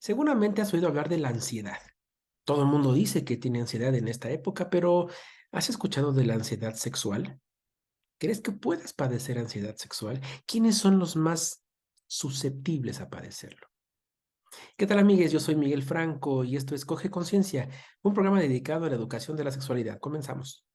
Seguramente has oído hablar de la ansiedad. Todo el mundo dice que tiene ansiedad en esta época, pero ¿has escuchado de la ansiedad sexual? ¿Crees que puedes padecer ansiedad sexual? ¿Quiénes son los más susceptibles a padecerlo? ¿Qué tal, amigues? Yo soy Miguel Franco y esto es Coge Conciencia, un programa dedicado a la educación de la sexualidad. Comenzamos.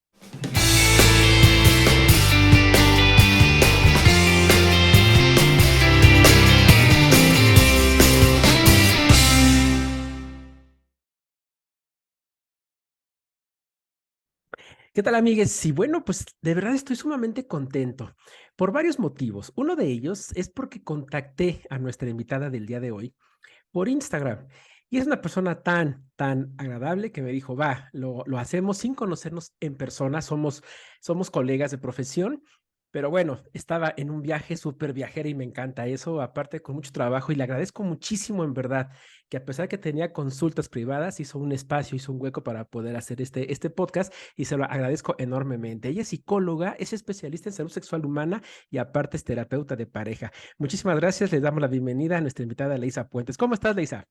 ¿Qué tal, amigues? Sí, bueno, pues de verdad estoy sumamente contento por varios motivos. Uno de ellos es porque contacté a nuestra invitada del día de hoy por Instagram. Y es una persona tan agradable que me dijo, va, lo hacemos sin conocernos en persona, somos colegas de profesión, pero bueno, estaba en un viaje súper viajera y me encanta eso, aparte con mucho trabajo y le agradezco muchísimo en verdad, que a pesar que tenía consultas privadas, hizo un espacio, hizo un hueco para poder hacer este podcast y se lo agradezco enormemente. Ella es psicóloga, es especialista en salud sexual humana y aparte es terapeuta de pareja. Muchísimas gracias. Les damos la bienvenida a nuestra invitada Leisa Puentes. ¿Cómo estás, Leisa?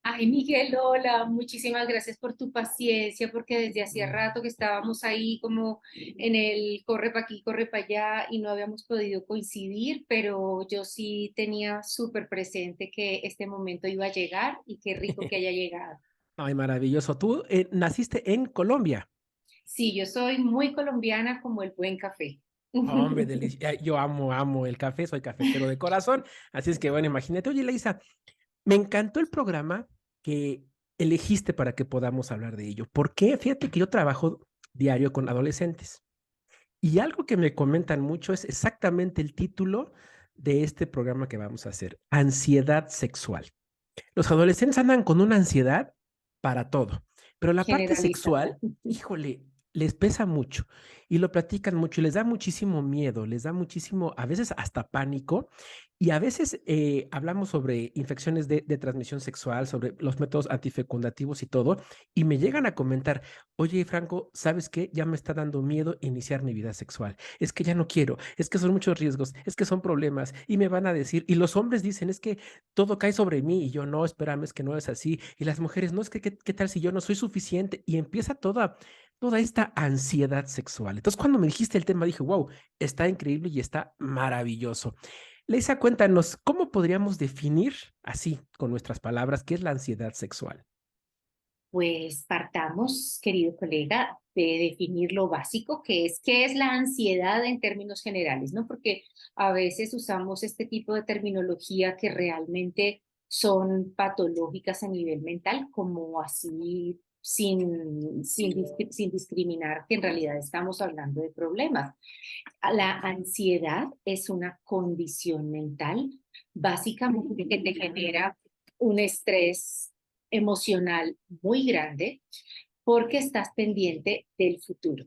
Ay, Miguel, hola, muchísimas gracias por tu paciencia, porque desde hacía rato que estábamos ahí como en el corre para aquí, corre para allá y no habíamos podido coincidir, pero yo sí tenía súper presente que este momento iba a llegar y qué rico que haya llegado. Ay, maravilloso. Tú naciste en Colombia. Sí, yo soy muy colombiana como el buen café. Hombre, yo amo el café, soy cafetero de corazón. Así es que, bueno, imagínate. Oye, Leisa, me encantó el programa que elegiste para que podamos hablar de ello. ¿Por qué? Fíjate que yo trabajo diario con adolescentes y algo que me comentan mucho es exactamente el título de este programa que vamos a hacer, ansiedad sexual. Los adolescentes andan con una ansiedad para todo, pero la parte Generalizada. sexual, híjole, les pesa mucho y lo platican mucho y les da muchísimo miedo, les da muchísimo, a veces hasta pánico, y a veces hablamos sobre infecciones de transmisión sexual, sobre los métodos antifecundativos y todo, y me llegan a comentar, oye, Franco, ¿sabes qué? Ya me está dando miedo iniciar mi vida sexual. Es que ya no quiero, es que son muchos riesgos, es que son problemas, y me van a decir, y los hombres dicen, es que todo cae sobre mí y yo no, espérame, es que no es así. Y las mujeres, no, es que qué tal si yo no soy suficiente. Y empieza toda esta ansiedad sexual. Entonces, cuando me dijiste el tema, dije, wow, está increíble y está maravilloso. Leisa, cuéntanos, ¿cómo podríamos definir así, con nuestras palabras, qué es la ansiedad sexual? Pues partamos, querido colega, de definir lo básico, que es qué es la ansiedad en términos generales, ¿no? Porque a veces usamos este tipo de terminología que realmente son patológicas a nivel mental, como así sin discriminar que en realidad estamos hablando de problemas. La ansiedad es una condición mental, básicamente que te genera un estrés emocional muy grande porque estás pendiente del futuro,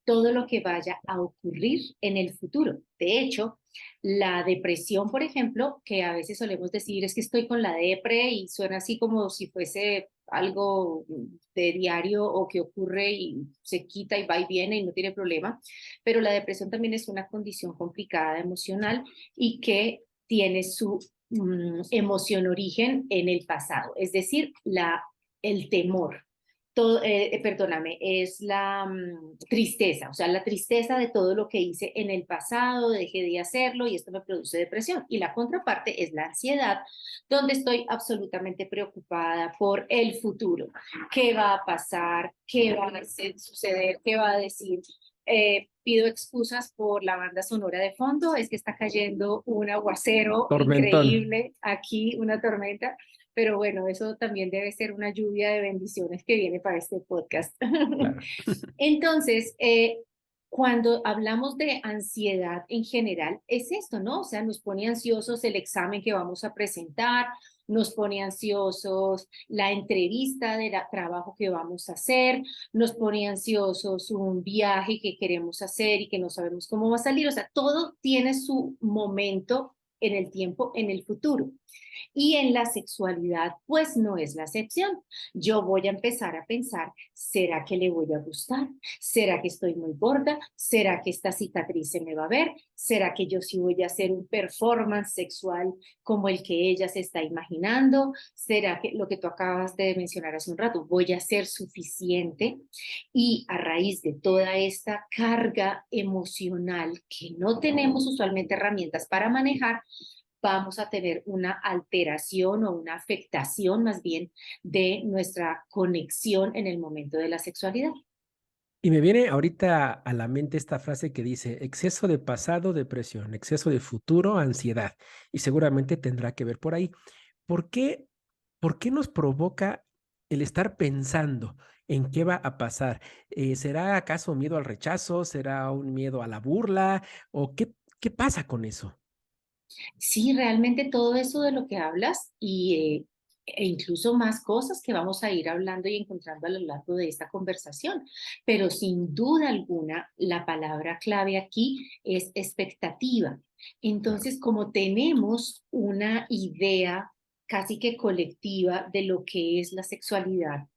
todo lo que vaya a ocurrir en el futuro. De hecho, la depresión, por ejemplo, que a veces solemos decir es que estoy con la depre y suena así como si fuese algo de diario o que ocurre y se quita y va y viene y no tiene problema, pero la depresión también es una condición complicada emocional y que tiene su emoción origen en el pasado, es decir, el temor, perdóname, es la tristeza, o sea, la tristeza de todo lo que hice en el pasado, dejé de hacerlo y esto me produce depresión. Y la contraparte es la ansiedad, donde estoy absolutamente preocupada por el futuro. ¿Qué va a pasar? ¿Qué va a suceder? ¿Qué va a decir? Pido excusas por la banda sonora de fondo, es que está cayendo un aguacero Tormentón. increíble aquí, una tormenta, pero bueno, eso también debe ser una lluvia de bendiciones que viene para este podcast. Claro. Entonces, cuando hablamos de ansiedad en general, es esto, ¿no? O sea, nos pone ansiosos el examen que vamos a presentar, nos pone ansiosos la entrevista de trabajo que vamos a hacer, nos pone ansiosos un viaje que queremos hacer y que no sabemos cómo va a salir. O sea, todo tiene su momento en el tiempo, en el futuro. Y en la sexualidad, pues no es la excepción. Yo voy a empezar a pensar, ¿será que le voy a gustar? ¿Será que estoy muy gorda? ¿Será que esta cicatriz se me va a ver? ¿Será que yo sí voy a hacer un performance sexual como el que ella se está imaginando? ¿Será que lo que tú acabas de mencionar hace un rato, voy a ser suficiente? Y a raíz de toda esta carga emocional que no tenemos usualmente herramientas para manejar, vamos a tener una alteración o una afectación más bien de nuestra conexión en el momento de la sexualidad. Y me viene ahorita a la mente esta frase que dice, exceso de pasado, depresión, exceso de futuro, ansiedad. Y seguramente tendrá que ver por ahí. ¿Por qué, por qué nos provoca el estar pensando en qué va a pasar? ¿Será acaso miedo al rechazo? ¿Será un miedo a la burla? ¿O qué pasa con eso? Sí, realmente todo eso de lo que hablas e incluso más cosas que vamos a ir hablando y encontrando a lo largo de esta conversación. Pero sin duda alguna, la palabra clave aquí es expectativa. Claro. Entonces, como tenemos una idea casi que colectiva de lo que es la sexualidad,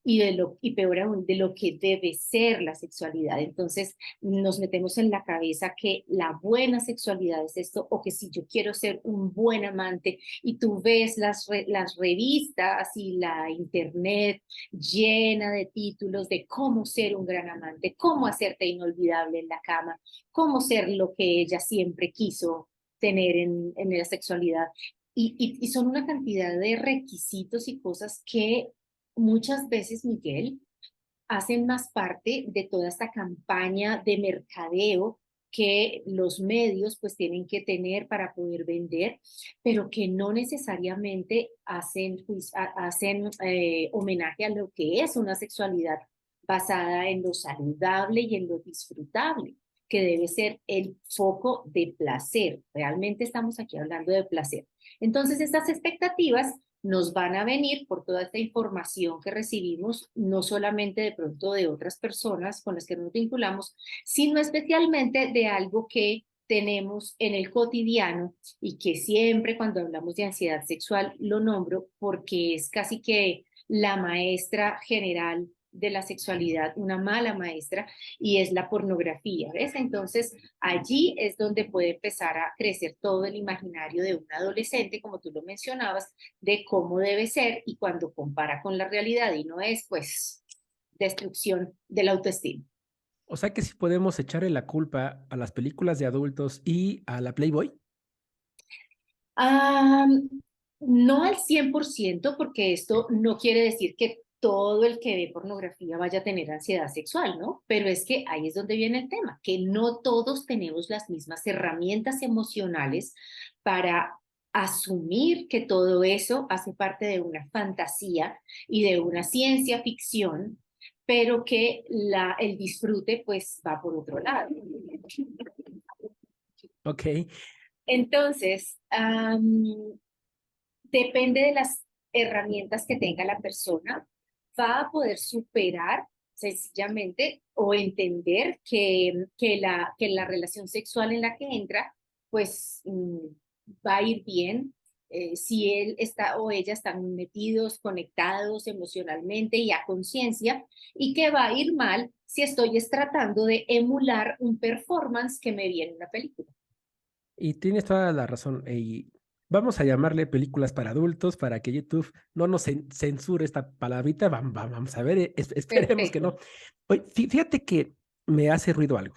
y peor aún, de lo que debe ser la sexualidad. Entonces, nos metemos en la cabeza que la buena sexualidad es esto, o que si yo quiero ser un buen amante, y tú ves las revistas y la internet llena de títulos de cómo ser un gran amante, cómo hacerte inolvidable en la cama, cómo ser lo que ella siempre quiso tener en la sexualidad. Y son una cantidad de requisitos y cosas que muchas veces, Miguel, hacen más parte de toda esta campaña de mercadeo que los medios pues tienen que tener para poder vender, pero que no necesariamente hacen homenaje a lo que es una sexualidad basada en lo saludable y en lo disfrutable, que debe ser el foco de placer. Realmente estamos aquí hablando de placer. Entonces, estas expectativas nos van a venir por toda esta información que recibimos, no solamente de pronto de otras personas con las que nos vinculamos, sino especialmente de algo que tenemos en el cotidiano y que siempre cuando hablamos de ansiedad sexual lo nombro porque es casi que la maestra general de la sexualidad, una mala maestra, y es la pornografía, ¿ves? Entonces, allí es donde puede empezar a crecer todo el imaginario de un adolescente, como tú lo mencionabas, de cómo debe ser y cuando compara con la realidad y no es, pues, destrucción de la autoestima. O sea que sí podemos echarle la culpa a las películas de adultos y a la Playboy. Ah, no al 100% porque esto no quiere decir que todo el que ve pornografía vaya a tener ansiedad sexual, ¿no? Pero es que ahí es donde viene el tema, que no todos tenemos las mismas herramientas emocionales para asumir que todo eso hace parte de una fantasía y de una ciencia ficción, pero que el disfrute pues va por otro lado. Ok. Entonces, depende de las herramientas que tenga la persona, va a poder superar sencillamente o entender que la relación sexual en la que entra, pues va a ir bien si él está o ella están metidos, conectados emocionalmente y a conciencia, y que va a ir mal si estoy tratando de emular un performance que me vi en una película. Y tienes toda la razón. Y vamos a llamarle películas para adultos para que YouTube no nos censure esta palabrita. Vamos a ver, esperemos que Perfecto. no. Oye, fíjate que me hace ruido algo.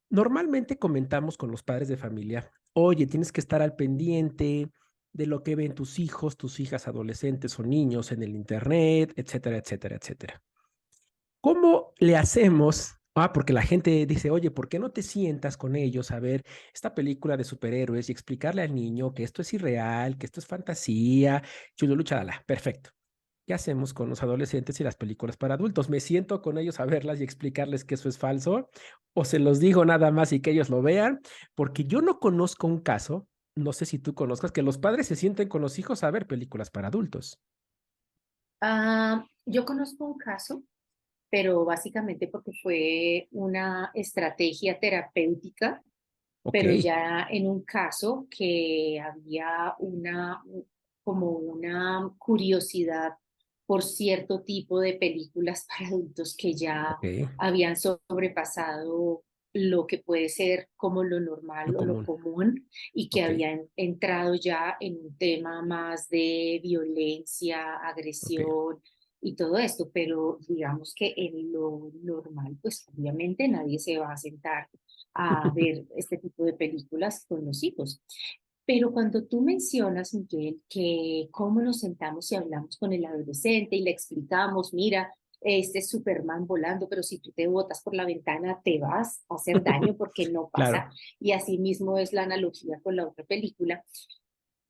Normalmente comentamos con los padres de familia, oye, tienes que estar al pendiente de lo que ven tus hijos, tus hijas adolescentes o niños en el internet, etcétera, etcétera, etcétera. ¿Cómo le hacemos? Porque la gente dice, oye, ¿por qué no te sientas con ellos a ver esta película de superhéroes y explicarle al niño que esto es irreal, que esto es fantasía, chululu, chalala? Perfecto. ¿Qué hacemos con los adolescentes y las películas para adultos? ¿Me siento con ellos a verlas y explicarles que eso es falso? ¿O se los digo nada más y que ellos lo vean? Porque yo no conozco un caso, no sé si tú conozcas, que los padres se sienten con los hijos a ver películas para adultos. Yo conozco un caso, pero básicamente porque fue una estrategia terapéutica, Ok, pero ya en un caso que había como una curiosidad por cierto tipo de películas para adultos que ya ok. habían sobrepasado lo que puede ser como lo normal Lo o lo común. común y que Okey, habían entrado ya en un tema más de violencia, okey. agresión y todo esto, pero digamos que en lo normal, pues obviamente nadie se va a sentar a ver este tipo de películas con los hijos. Pero cuando tú mencionas, Miguel, que cómo nos sentamos y hablamos con el adolescente y le explicamos, mira, este es Superman volando, pero si tú te botas por la ventana te vas a hacer daño porque no Claro, pasa. Y así mismo es la analogía con la otra película.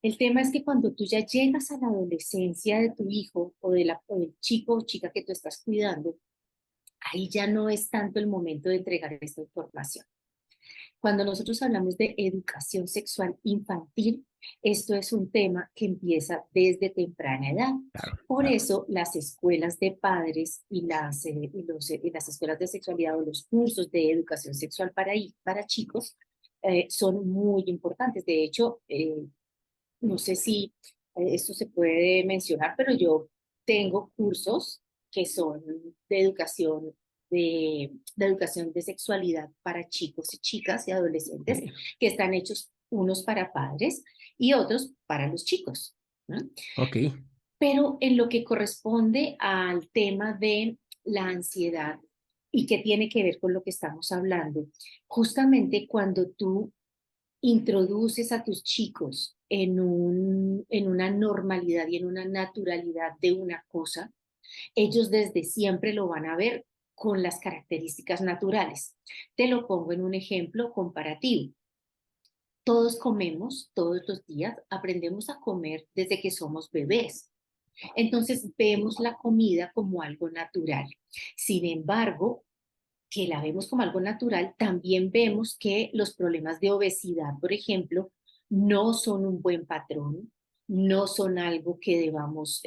El tema es que cuando tú ya llegas a la adolescencia de tu hijo o del chico o chica que tú estás cuidando, ahí ya no es tanto el momento de entregar esta información. Cuando nosotros hablamos de educación sexual infantil, esto es un tema que empieza desde temprana edad. claro, Por claro. eso las escuelas de padres y las escuelas de sexualidad o los cursos de educación sexual para chicos son muy importantes. De hecho, no sé si esto se puede mencionar, pero yo tengo cursos que son de educación de educación de sexualidad para chicos y chicas y adolescentes, Okey, que están hechos unos para padres y otros para los chicos, ¿no? okey. Pero en lo que corresponde al tema de la ansiedad y que tiene que ver con lo que estamos hablando, justamente cuando tú introduces a tus chicos en una normalidad y en una naturalidad de una cosa, ellos desde siempre lo van a ver con las características naturales. Te lo pongo en un ejemplo comparativo. Todos comemos todos los días, aprendemos a comer desde que somos bebés. Entonces vemos la comida como algo natural. Sin embargo, que la vemos como algo natural, también vemos que los problemas de obesidad, por ejemplo, no son un buen patrón, no son algo que debamos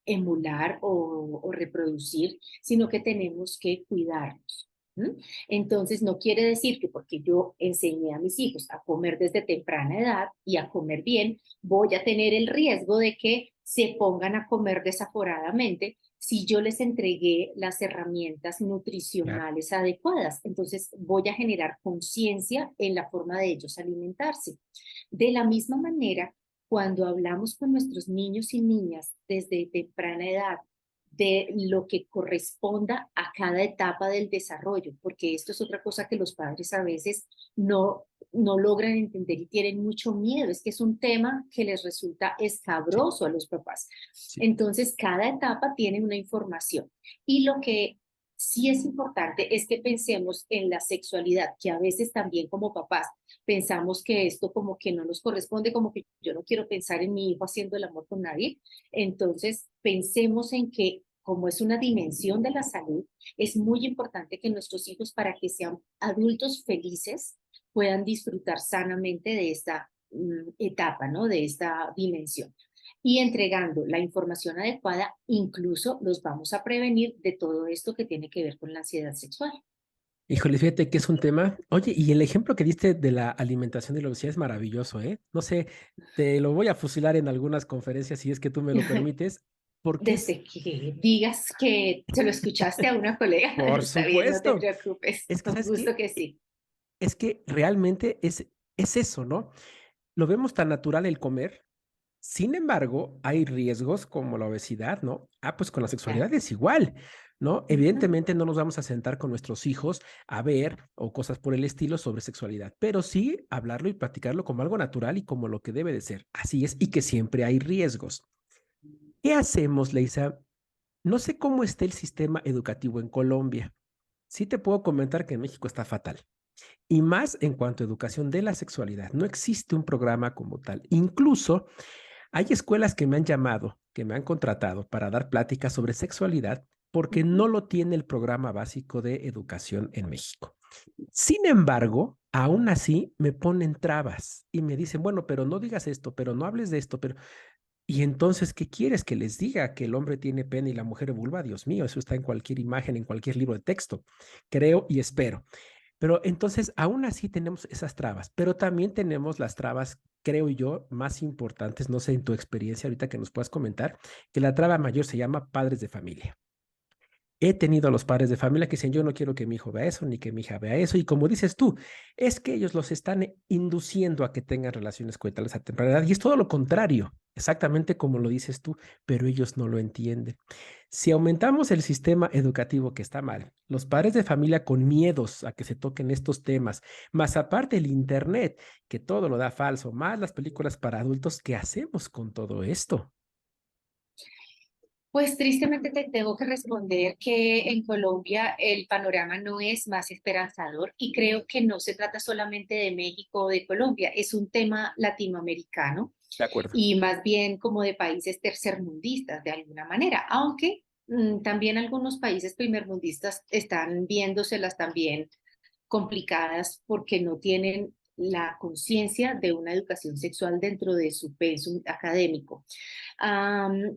emular o reproducir, sino que tenemos que cuidarnos. ¿Mm? Entonces, no quiere decir que porque yo enseñé a mis hijos a comer desde temprana edad y a comer bien, voy a tener el riesgo de que se pongan a comer desaforadamente si yo les entregué las herramientas Claro. nutricionales adecuadas. Entonces voy a generar conciencia en la forma de ellos alimentarse. De la misma manera, cuando hablamos con nuestros niños y niñas desde temprana edad de lo que corresponda a cada etapa del desarrollo, porque esto es otra cosa que los padres a veces no logran entender y tienen mucho miedo, es que es un tema que les resulta Sí, escabroso a los papás. sí. Entonces, cada etapa tiene una información. Y lo que sí es importante es que pensemos en la sexualidad, que a veces también como papás pensamos que esto como que no nos corresponde, como que yo no quiero pensar en mi hijo haciendo el amor con nadie. Entonces, pensemos en que como es una dimensión de la salud, es muy importante que nuestros hijos, para que sean adultos felices, puedan disfrutar sanamente de esta etapa, ¿no? De esta dimensión y entregando la información adecuada, incluso los vamos a prevenir de todo esto que tiene que ver con la ansiedad sexual. Híjole, fíjate que es un tema. Oye, y el ejemplo que diste de la alimentación y la obesidad es maravilloso, ¿eh? No sé, te lo voy a fusilar en algunas conferencias si es que tú me lo permites, porque es, Desde que digas que se lo escuchaste a una colega, por está bien, no te supuesto, preocupes, es que, con ¿sabes gusto qué? que sí. Es que realmente es eso, ¿no? Lo vemos tan natural el comer. Sin embargo, hay riesgos como la obesidad, ¿no? Ah, pues con la Claro. sexualidad es igual, ¿no? Ujú. Evidentemente no nos vamos a sentar con nuestros hijos a ver o cosas por el estilo sobre sexualidad, pero sí hablarlo y platicarlo como algo natural y como lo que debe de ser. Así es, y que siempre hay riesgos. ¿Qué hacemos, Leisa? No sé cómo está el sistema educativo en Colombia. Sí te puedo comentar que en México está fatal. Y más en cuanto a educación de la sexualidad. No existe un programa como tal. Incluso hay escuelas que me han llamado, que me han contratado para dar pláticas sobre sexualidad porque Ujú. no lo tiene el programa básico de educación en México. Sin embargo, aún así me ponen trabas y me dicen, bueno, pero no digas esto, pero no hables de esto, pero... Y entonces, ¿qué quieres que les diga? Que el hombre tiene pene y la mujer vulva. Dios mío, eso está en cualquier imagen, en cualquier libro de texto. Creo y espero. Pero entonces, aún así tenemos esas trabas, pero también tenemos las trabas, creo yo, más importantes, no sé, en tu experiencia ahorita que nos puedas comentar, que la traba mayor se llama padres de familia. He tenido a los padres de familia que dicen, yo no quiero que mi hijo vea eso, ni que mi hija vea eso. Y como dices tú, es que ellos los están induciendo a que tengan relaciones coitales a temprana edad. Y es todo lo contrario, exactamente como lo dices tú, pero ellos no lo entienden. Si aumentamos el sistema educativo que está mal, los padres de familia con miedos a que se toquen estos temas, más aparte el Internet, que todo lo da falso, más las películas para adultos, ¿qué hacemos con todo esto? Pues tristemente te tengo que responder que en Colombia el panorama no es más esperanzador y creo que no se trata solamente de México o de Colombia, es un tema latinoamericano De acuerdo. y más bien como de países tercermundistas de alguna manera, aunque también algunos países primermundistas están viéndoselas también complicadas porque no tienen la conciencia de una educación sexual dentro de su pensum académico. Am,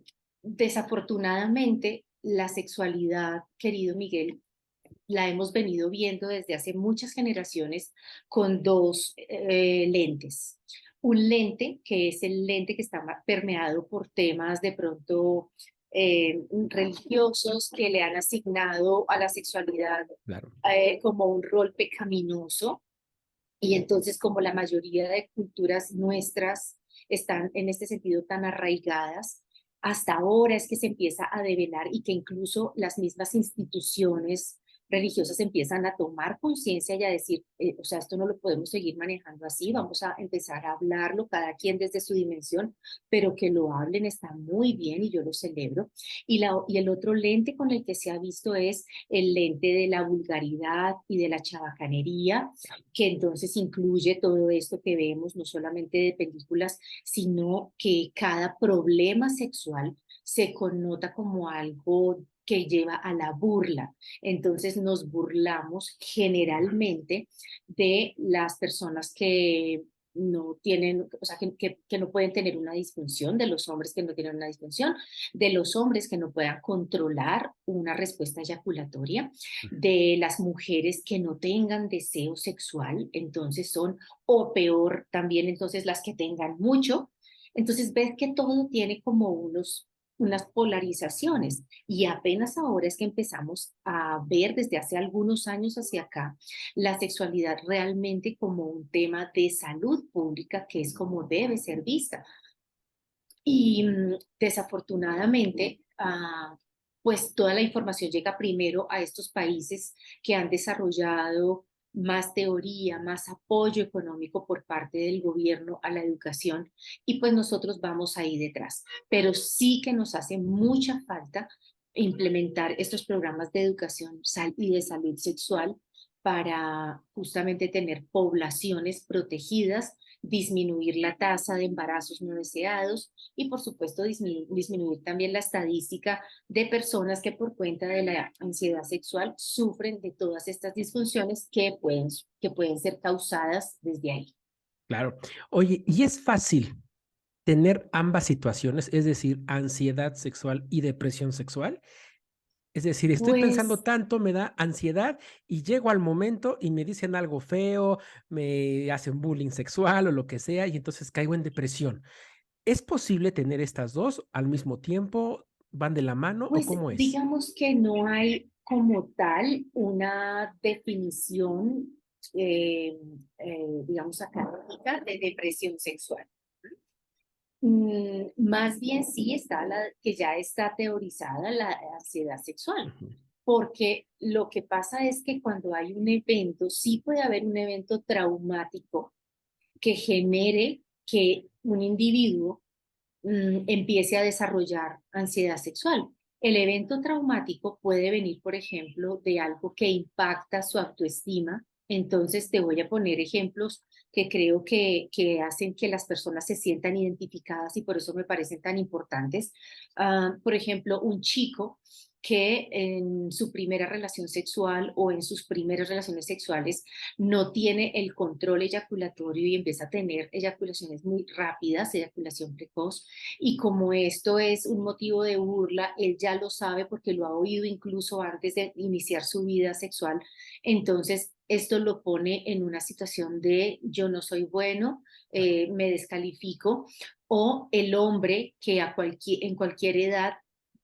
Desafortunadamente, la sexualidad, querido Miguel, la hemos venido viendo desde hace muchas generaciones con dos lentes. Un lente que es el lente que está permeado por temas de pronto religiosos que le han asignado a la sexualidad Claro. como un rol pecaminoso y entonces como la mayoría de culturas nuestras están en este sentido tan arraigadas, hasta ahora es que se empieza a develar y que incluso las mismas instituciones religiosas empiezan a tomar conciencia y a decir, o sea, esto no lo podemos seguir manejando así, vamos a empezar a hablarlo cada quien desde su dimensión, pero que lo hablen está muy bien y yo lo celebro. Y el otro lente con el que se ha visto es el lente de la vulgaridad y de la chabacanería, que entonces incluye todo esto que vemos, no solamente de películas, sino que cada problema sexual se connota como algo que lleva a la burla. Entonces nos burlamos generalmente de las personas que no tienen, o sea, que no pueden tener una disfunción, de los hombres que no tienen una disfunción, de los hombres que no puedan controlar una respuesta eyaculatoria, de las mujeres que no tengan deseo sexual, entonces son, o peor también, entonces las que tengan mucho. Entonces ves que todo tiene como unas polarizaciones y apenas ahora es que empezamos a ver desde hace algunos años hacia acá la sexualidad realmente como un tema de salud pública que es como debe ser vista. Y desafortunadamente, pues toda la información llega primero a estos países que han desarrollado más teoría, más apoyo económico por parte del gobierno a la educación y pues nosotros vamos ahí detrás. Pero sí que nos hace mucha falta implementar estos programas de educación y de salud sexual para justamente tener poblaciones protegidas, disminuir la tasa de embarazos no deseados y por supuesto disminuir también la estadística de personas que por cuenta de la ansiedad sexual sufren de todas estas disfunciones que pueden ser causadas desde ahí. Claro. Oye, ¿y es fácil tener ambas situaciones, es decir, ansiedad sexual y depresión sexual? Es decir, estoy pensando Pues tanto, me da ansiedad y llego al momento y me dicen algo feo, me hacen bullying sexual o lo que sea, y entonces caigo en depresión. ¿Es posible tener estas dos al mismo tiempo? ¿Van de la mano o Pues cómo es? digamos que no hay como tal una definición, eh, digamos, académica de depresión sexual. Más bien sí está que ya está teorizada la ansiedad sexual, Ujú. porque lo que pasa es que cuando hay un evento, sí puede haber un evento traumático que genere que un individuo empiece a desarrollar ansiedad sexual. El evento traumático puede venir, por ejemplo, de algo que impacta su autoestima. Entonces, te voy a poner ejemplos que creo que hacen que las personas se sientan identificadas y por eso me parecen tan importantes. Por ejemplo, un chico que en su primera relación sexual o en sus primeras relaciones sexuales no tiene el control eyaculatorio y empieza a tener eyaculaciones muy rápidas, eyaculación precoz, y como esto es un motivo de burla, él ya lo sabe porque lo ha oído incluso antes de iniciar su vida sexual. Entonces, esto lo pone en una situación de yo no soy bueno, me descalifico, o el hombre que en cualquier edad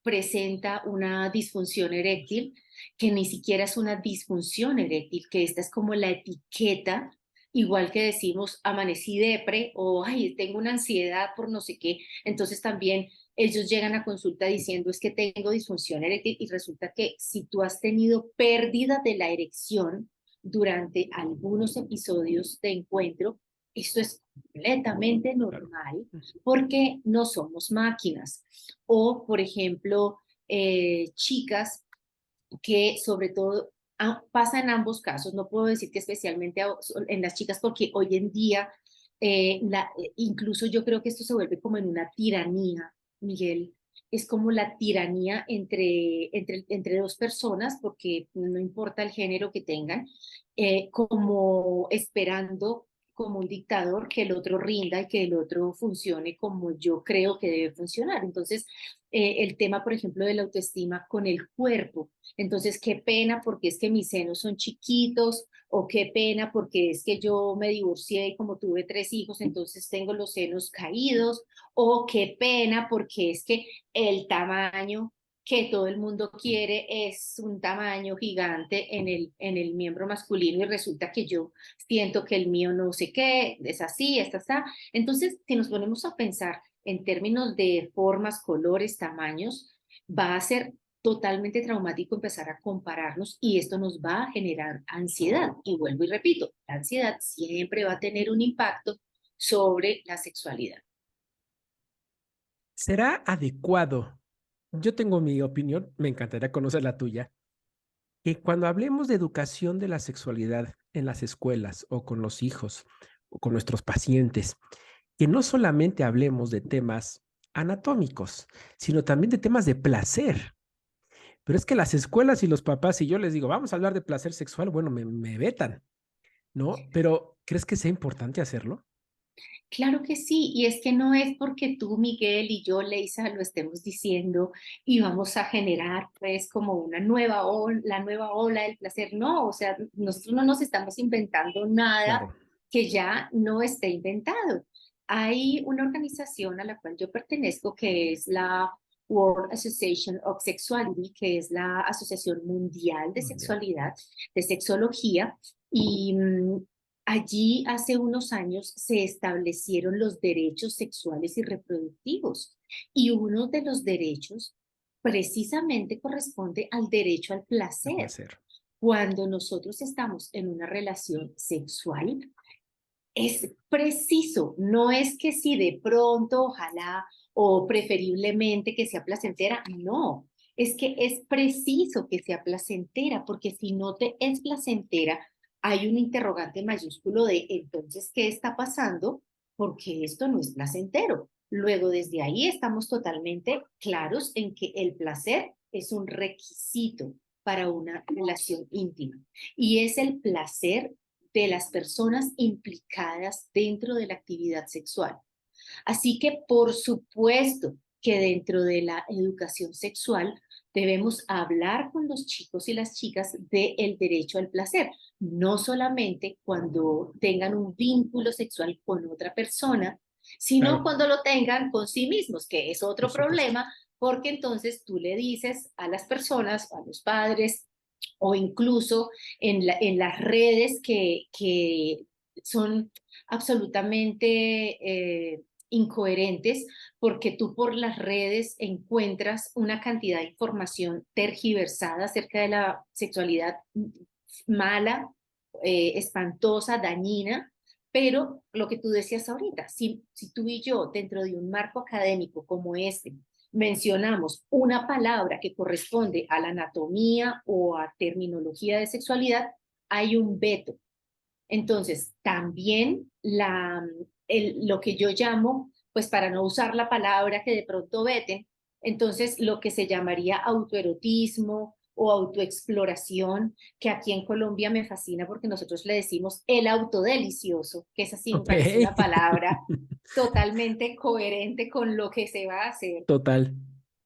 presenta una disfunción eréctil, que ni siquiera es una disfunción eréctil, que esta es como la etiqueta, igual que decimos amanecí depre o ay, tengo una ansiedad por no sé qué, entonces también ellos llegan a consulta diciendo es que tengo disfunción eréctil y resulta que si tú has tenido pérdida de la erección durante algunos episodios de encuentro, esto es completamente Claro. normal porque no somos máquinas. O, por ejemplo, chicas que sobre todo pasa en ambos casos, no puedo decir que especialmente en las chicas porque hoy en día incluso yo creo que esto se vuelve como en una tiranía, Miguel, es como la tiranía entre dos personas, porque no importa el género que tengan, como esperando como un dictador que el otro rinda y que el otro funcione como yo creo que debe funcionar. Entonces, el tema, por ejemplo, de la autoestima con el cuerpo. Entonces, qué pena porque es que mis senos son chiquitos o qué pena porque es que yo me divorcié y como tuve 3 hijos, entonces tengo los senos caídos o qué pena porque es que el tamaño que todo el mundo quiere es un tamaño gigante en el miembro masculino y resulta que yo siento que el mío no sé qué, es así, esta está. Entonces, si nos ponemos a pensar en términos de formas, colores, tamaños, va a ser totalmente traumático empezar a compararnos y esto nos va a generar ansiedad. Y vuelvo y repito, la ansiedad siempre va a tener un impacto sobre la sexualidad. ¿Será adecuado? Yo tengo mi opinión, me encantaría conocer la tuya, que cuando hablemos de educación de la sexualidad en las escuelas o con los hijos o con nuestros pacientes, que no solamente hablemos de temas anatómicos, sino también de temas de placer. Pero es que las escuelas y los papás, si yo les digo, vamos a hablar de placer sexual, bueno, me vetan, ¿no? Pero ¿crees que sea importante hacerlo? Claro que sí, y es que no es porque tú, Miguel, y yo, Leisa, lo estemos diciendo y vamos a generar pues como una nueva ola, la nueva ola del placer. No, o sea, nosotros no nos estamos inventando nada Claro. que ya no esté inventado. Hay una organización a la cual yo pertenezco que es la World Association of Sexuality, que es la Asociación Mundial de Ya. Sexualidad, de Sexología, y allí hace unos años se establecieron los derechos sexuales y reproductivos y uno de los derechos precisamente corresponde al derecho al El placer. placer. Cuando nosotros estamos en una relación sexual, es preciso, no es que si de pronto, ojalá o preferiblemente que sea placentera, no, es que es preciso que sea placentera, porque si no te es placentera, hay un interrogante mayúsculo de entonces, ¿qué está pasando? Porque esto no es placentero. Luego, desde ahí estamos totalmente claros en que el placer es un requisito para una relación íntima y es el placer de las personas implicadas dentro de la actividad sexual. Así que, por supuesto, que dentro de la educación sexual debemos hablar con los chicos y las chicas del derecho al placer, no solamente cuando tengan un vínculo sexual con otra persona, sino Claro, cuando lo tengan con sí mismos, que es por otro supuesto. problema, porque entonces tú le dices a las personas, a los padres, o incluso en las redes que son absolutamente incoherentes, porque tú por las redes encuentras una cantidad de información tergiversada acerca de la sexualidad mala, espantosa, dañina, pero lo que tú decías ahorita, si tú y yo dentro de un marco académico como este mencionamos una palabra que corresponde a la anatomía o a terminología de sexualidad, hay un veto. Entonces, también lo que yo llamo, pues para no usar la palabra que de pronto veten, entonces lo que se llamaría autoerotismo o autoexploración, que aquí en Colombia me fascina porque nosotros le decimos el autodelicioso, que esa sí me Ok. parece una palabra totalmente coherente con lo que se va a hacer. Total.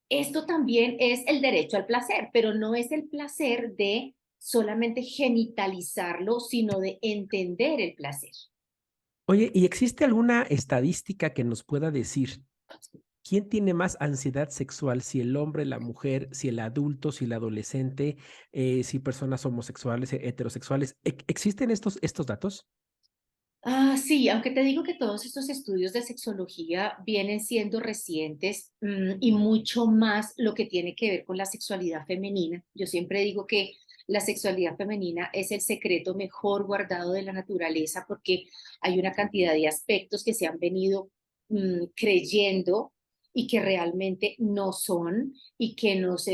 Esto también es el derecho al placer, pero no es el placer de solamente genitalizarlo, sino de entender el placer. Oye, ¿y existe alguna estadística que nos pueda decir ¿Quién tiene más ansiedad sexual? Si el hombre, la mujer, si el adulto, si el adolescente, si personas homosexuales, heterosexuales. ¿Existen estos datos? Sí, aunque te digo que todos estos estudios de sexología vienen siendo recientes y mucho más lo que tiene que ver con la sexualidad femenina. Yo siempre digo que la sexualidad femenina es el secreto mejor guardado de la naturaleza porque hay una cantidad de aspectos que se han venido creyendo y que realmente no son y que nos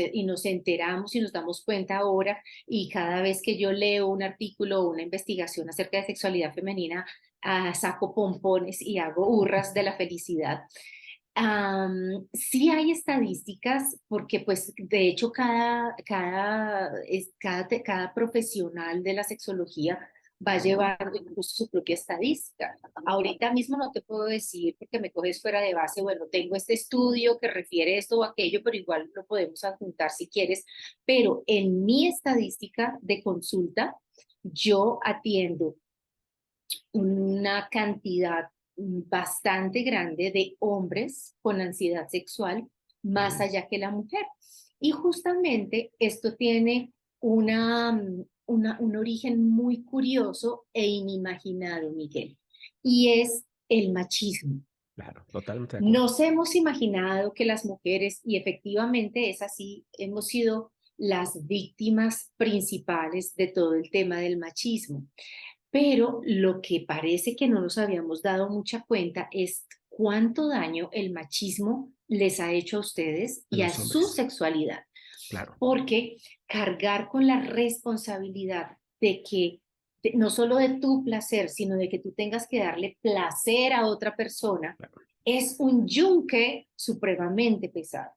enteramos y nos damos cuenta ahora y cada vez que yo leo un artículo o una investigación acerca de sexualidad femenina, saco pompones y hago hurras de la felicidad. Sí hay estadísticas porque pues de hecho cada profesional de la sexología va llevando incluso su propia estadística. Ahorita mismo no te puedo decir porque me coges fuera de base, bueno, tengo este estudio que refiere esto o aquello, pero igual lo podemos adjuntar si quieres, pero en mi estadística de consulta, yo atiendo una cantidad bastante grande de hombres con ansiedad sexual más Mm, allá que la mujer. Y justamente esto tiene un origen muy curioso e inimaginado, Miguel, y es el machismo. claro, totalmente de acuerdo. Nos hemos imaginado que las mujeres, y efectivamente es así, hemos sido las víctimas principales de todo el tema del machismo. Pero lo que parece que no nos habíamos dado mucha cuenta es cuánto daño el machismo les ha hecho a ustedes A y a los su hombres, sexualidad, claro, porque cargar con la responsabilidad de que no solo de tu placer, sino de que tú tengas que darle placer a otra persona, claro. es un yunque supremamente pesado.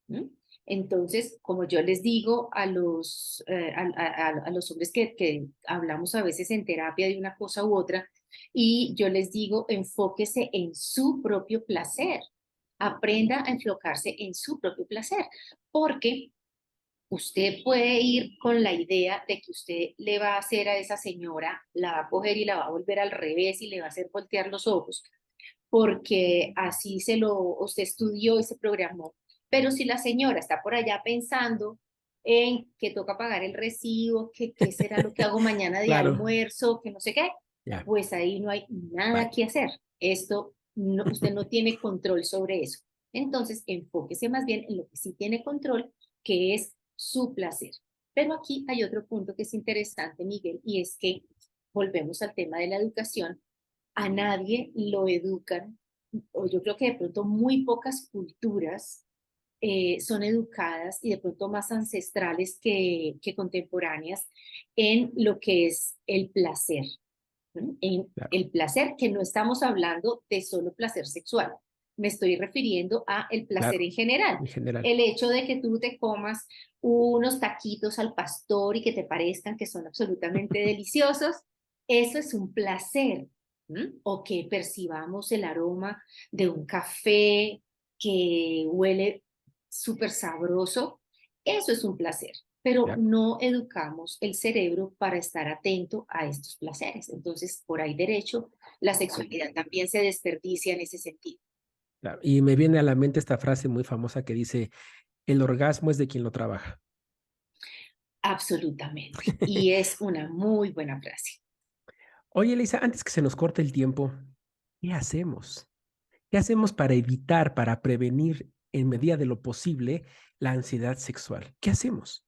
¿Mm? Entonces, como yo les digo a los hombres que hablamos a veces en terapia de una cosa u otra, y yo les digo, enfóquese en su propio placer, aprenda a enfocarse en su propio placer, porque usted puede ir con la idea de que usted le va a hacer a esa señora, la va a coger y la va a volver al revés y le va a hacer voltear los ojos, porque así usted estudió y se programó. Pero si la señora está por allá pensando en que toca pagar el recibo, que qué será lo que hago mañana de Claro, almuerzo, que no sé qué, ya, pues ahí no hay nada bye. que hacer. Usted no tiene control sobre eso. Entonces, enfóquese más bien en lo que sí tiene control, que es su placer. Pero aquí hay otro punto que es interesante, Miguel, y es que volvemos al tema de la educación. A nadie lo educan, o yo creo que de pronto muy pocas culturas son educadas y de pronto más ancestrales que contemporáneas en lo que es el placer. ¿No? En Claro, el placer, que no estamos hablando de solo placer sexual, me estoy refiriendo a el placer claro, en general. en general, El hecho de que tú te comas unos taquitos al pastor y que te parezcan que son absolutamente deliciosos, eso es un placer. ¿Mm? O que percibamos el aroma de un café que huele súper sabroso, eso es un placer, pero claro, no educamos el cerebro para estar atento a estos placeres. Entonces, por ahí derecho, la sexualidad también se desperdicia en ese sentido. claro. Y me viene a la mente esta frase muy famosa que dice, el orgasmo es de quien lo trabaja. Absolutamente. Y es una muy buena frase. Oye, Elisa, antes que se nos corte el tiempo, ¿qué hacemos? ¿Qué hacemos para evitar, para prevenir en medida de lo posible la ansiedad sexual? ¿Qué hacemos?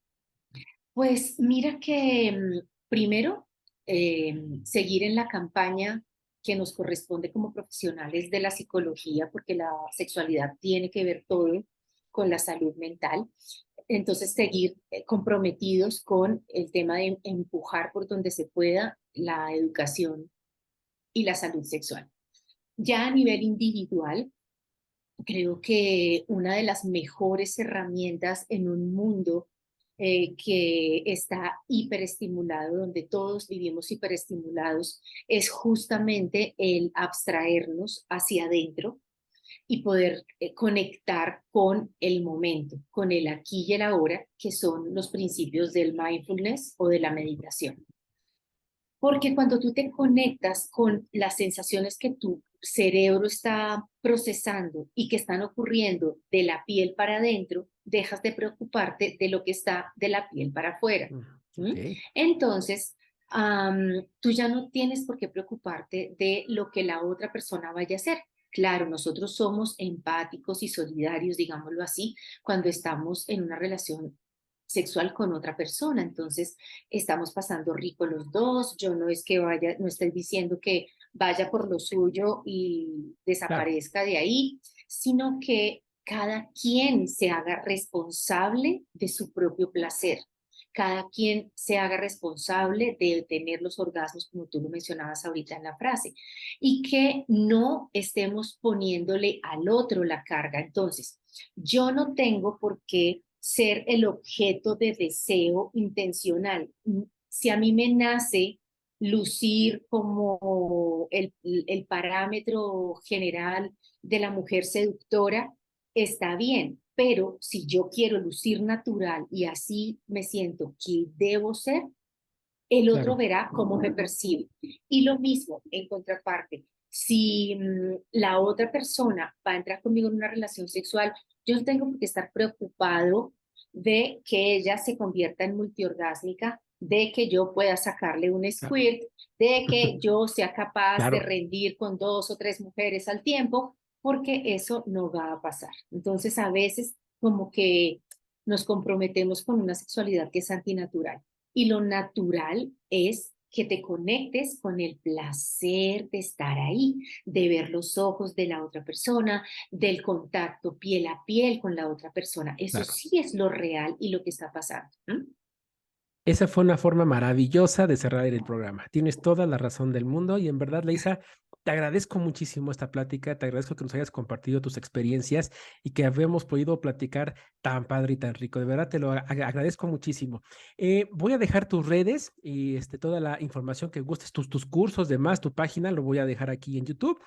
Pues mira que primero, seguir en la campaña que nos corresponde como profesionales de la psicología, porque la sexualidad tiene que ver todo con la salud mental. Entonces, seguir comprometidos con el tema de empujar por donde se pueda la educación y la salud sexual. Ya a nivel individual, creo que una de las mejores herramientas en un mundo que está hiperestimulado, donde todos vivimos hiperestimulados, es justamente el abstraernos hacia adentro y poder conectar con el momento, con el aquí y el ahora, que son los principios del mindfulness o de la meditación. Porque cuando tú te conectas con las sensaciones que tu cerebro está procesando y que están ocurriendo de la piel para adentro, dejas de preocuparte de lo que está de la piel para afuera. Mm, ¿M? okey, Entonces, tú ya no tienes por qué preocuparte de lo que la otra persona vaya a hacer. Claro, nosotros somos empáticos y solidarios, digámoslo así, cuando estamos en una relación sexual con otra persona. Entonces, estamos pasando rico los dos. Yo no es que vaya, no estoy diciendo que vaya por lo suyo y claro, desaparezca de ahí, sino que cada quien se haga responsable de su propio placer. Cada quien se haga responsable de tener los orgasmos, como tú lo mencionabas ahorita en la frase, y que no estemos poniéndole al otro la carga. Entonces, yo no tengo por qué ser el objeto de deseo intencional. Si a mí me nace lucir como el parámetro general de la mujer seductora, está bien, pero si yo quiero lucir natural y así me siento que debo ser, el otro claro. verá cómo me percibe. Y lo mismo, en contraparte, si la otra persona va a entrar conmigo en una relación sexual, yo no tengo que estar preocupado de que ella se convierta en multiorgásmica, de que yo pueda sacarle un Ah, squirt, de que yo sea capaz de claro. rendir con 2 o 3 mujeres al tiempo, porque eso no va a pasar. Entonces, a veces como que nos comprometemos con una sexualidad que es antinatural. Y lo natural es que te conectes con el placer de estar ahí, de ver los ojos de la otra persona, del contacto piel a piel con la otra persona. Eso Claro. sí es lo real y lo que está pasando. Esa fue una forma maravillosa de cerrar el programa. Tienes toda la razón del mundo y en verdad, Leisa, te agradezco muchísimo esta plática, te agradezco que nos hayas compartido tus experiencias y que habíamos podido platicar tan padre y tan rico. De verdad te lo agradezco muchísimo. Voy a dejar tus redes y toda la información que gustes, tus cursos, demás, tu página, lo voy a dejar aquí en YouTube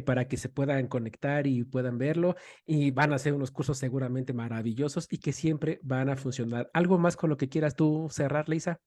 para que se puedan conectar y puedan verlo. Y van a ser unos cursos seguramente maravillosos y que siempre van a funcionar. ¿Algo más con lo que quieras tú cerrar, Leisa?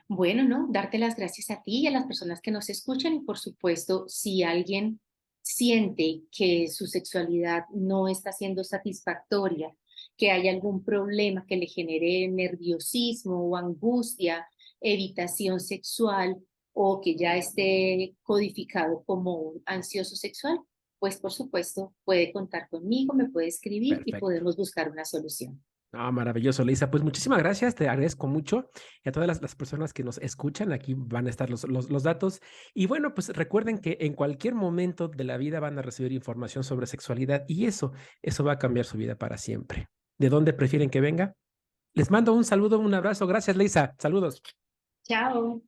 Bueno, no, darte las gracias a ti y a las personas que nos escuchan y por supuesto, si alguien siente que su sexualidad no está siendo satisfactoria, que hay algún problema que le genere nerviosismo o angustia, evitación sexual o que ya esté codificado como un ansioso sexual, pues por supuesto puede contar conmigo, me puede escribir y Perfecto. podemos buscar una solución. Ah, maravilloso, Leisa. Pues muchísimas gracias, te agradezco mucho. Y a todas las personas que nos escuchan, aquí van a estar los datos. Y bueno, pues recuerden que en cualquier momento de la vida van a recibir información sobre sexualidad y eso va a cambiar su vida para siempre. ¿De dónde prefieren que venga? Les mando un saludo, un abrazo. Gracias, Leisa. Saludos. Chao.